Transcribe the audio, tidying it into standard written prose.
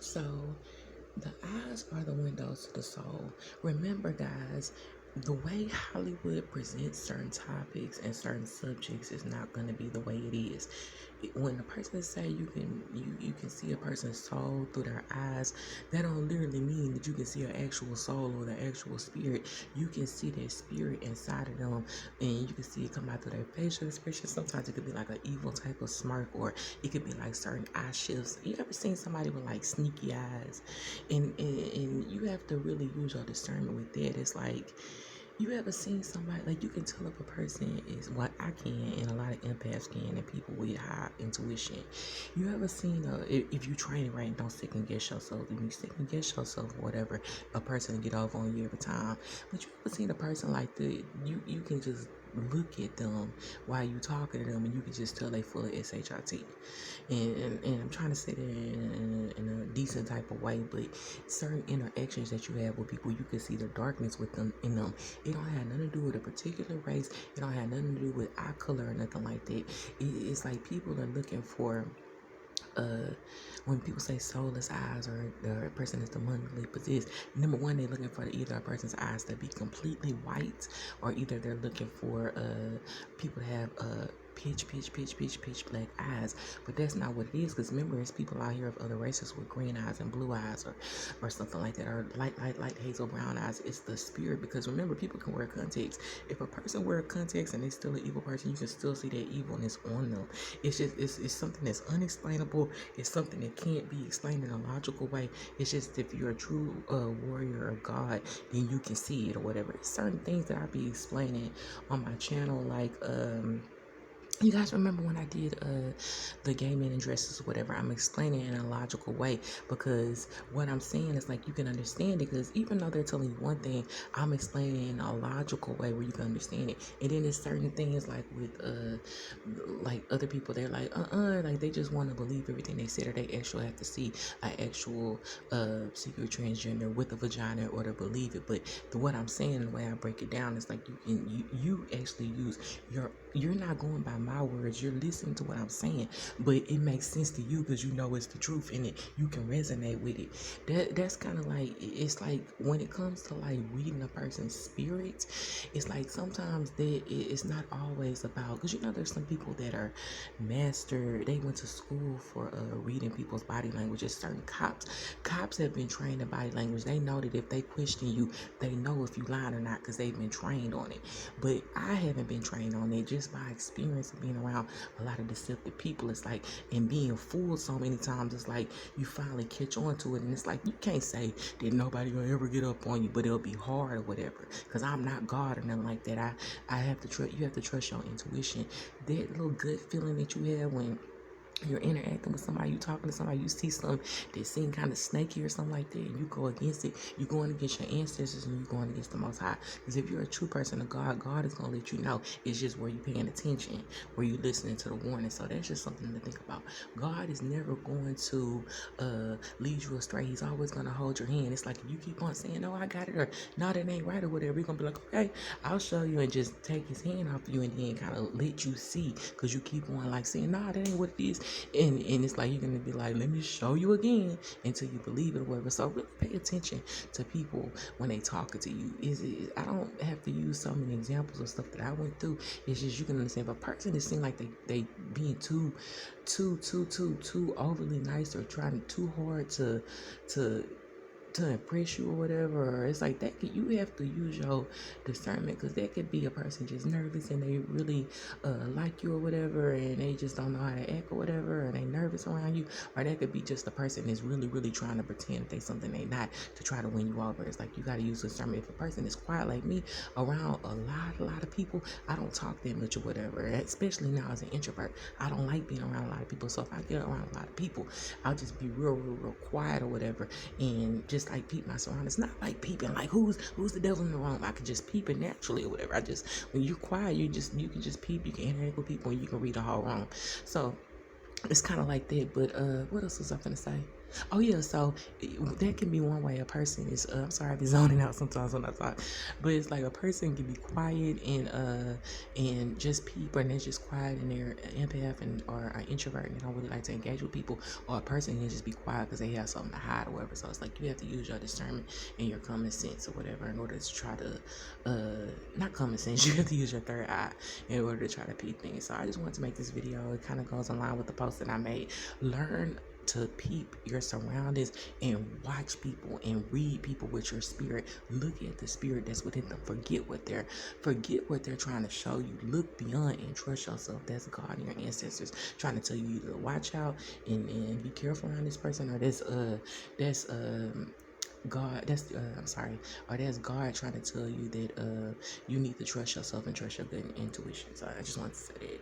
So, the eyes are the windows to the soul. Remember, guys, the way Hollywood presents certain topics and certain subjects is not going to be the way it is. When a person say you can see a person's soul through their eyes, that don't literally mean that you can see an actual soul or the actual spirit. You can see their spirit inside of them, and you can see it come out through their facial expression. Sometimes it could be like an evil type of smirk, or it could be like certain eye shifts. You ever seen somebody with like sneaky eyes? And you have to really use your discernment with that. It's like, you ever seen somebody, like, you can tell if a person is, what I can, and a lot of empaths can, and people with high intuition. You ever seen if you train it right, don't second guess yourself. If you second guess yourself or whatever, a person will get over on you every time. But you ever seen a person like that? You can just look at them while you talking to them, and you can just tell they full of shit. And I'm trying to say that in a decent type of way, but certain interactions that you have with people, you can see the darkness with them in them. It don't have nothing to do with a particular race. It don't have nothing to do with eye color or nothing like that. It's like people are looking for when people say soulless eyes, or the person is demonically possessed, number one, they're looking for either a person's eyes to be completely white, or either they're looking for people to have pitch black eyes. But that's not what it is, because remember, there's people out here of other races with green eyes and blue eyes, or something like that, or light hazel brown eyes. It's the spirit, because remember, people can wear contacts. If a person wear contacts and they're still an evil person, you can still see that evilness on them. It's just it's something that's unexplainable. It's something that can't be explained in a logical way. It's just, if you're a true warrior of God, then you can see it or whatever. Certain things that I be explaining on my channel, like you guys remember when I did the gay men in dresses or whatever? I'm explaining it in a logical way, because what I'm saying is, like, you can understand it, because even though they're telling you one thing, I'm explaining it in a logical way where you can understand it. And then there's certain things, like with like other people, they're like like they just want to believe everything they said, or they actually have to see an actual secret transgender with a vagina or to believe it. But what I'm saying, the way I break it down, is like, you actually use you're not going by my words, you're listening to what I'm saying, but it makes sense to you because you know it's the truth, and you can resonate with it. That's kind of like, it's like when it comes to like reading a person's spirit, it's like sometimes that it's not always about, because there's some people that are master, they went to school for reading people's body languages. Certain cops have been trained in body language. They know that if they question you, they know if you lying or not, because they've been trained on it. But I haven't been trained on it, just by experience of being around a lot of deceptive people. It's like, and being fooled so many times, it's like you finally catch on to it, and it's like, you can't say that nobody gonna ever get up on you, but it'll be hard or whatever, because I'm not God or nothing like that. I have to trust, you have to trust your intuition. That little good feeling that you have when you're interacting with somebody, you talking to somebody, you see something that seems kind of snaky or something like that, and you go against it, you're going against your ancestors, and you're going against the Most High. Because if you're a true person of God, God is going to let you know. It's just where you're paying attention, where you're listening to the warning. So that's just something to think about. God is never going to lead you astray. He's always going to hold your hand. It's like, if you keep on saying, no, I got it, or no, that ain't right, or whatever, you're going to be like, okay, I'll show you, and just take his hand off you, and then kind of let you see, because you keep on like saying, nah, that ain't what it is. And it's like, you're gonna be like, let me show you again, until you believe it or whatever. So really pay attention to people when they talking to you. I don't have to use so many examples of stuff that I went through. It's just, you can understand, if a person that seems like they being too overly nice, or trying too hard to impress you or whatever, or it's like that you have to use your discernment, because that could be a person just nervous, and they really like you or whatever, and they just don't know how to act or whatever, and they nervous around you. Or that could be just a person that's really trying to pretend they something they not, to try to win you over. It's like, you got to use discernment. If a person is quiet like me around a lot of people, I don't talk that much or whatever, especially now as an introvert. I don't like being around a lot of people. So if I get around a lot of people, I'll just be real quiet or whatever, and just like peep my surroundings. Not like peeping like who's the devil in the room. I could just peep it naturally or whatever. When you're quiet, you can just peep, you can interact with people, and you can read the whole room. So it's kind of like that. But what else was I gonna say? Oh yeah, so that can be one way a person is. I'm sorry, I be zoning out sometimes when I talk, but it's like a person can be quiet and just peep, and they're just quiet and they're an empath and or an introvert and they don't really like to engage with people, or a person can just be quiet because they have something to hide or whatever. So it's like you have to use your discernment and your common sense or whatever in order to try to not common sense. You have to use your third eye in order to try to peep things. So I just wanted to make this video. It kind of goes in line with the post that I made. Learn to peep your surroundings and watch people and read people with your spirit. Look at the spirit that's within them. Forget what they're trying to show you. Look beyond and trust yourself. That's God and your ancestors trying to tell you either to watch out and be careful around this person, or that's God, that's I'm sorry, or that's God trying to tell you that you need to trust yourself and trust your good intuition. So I just wanted to say that.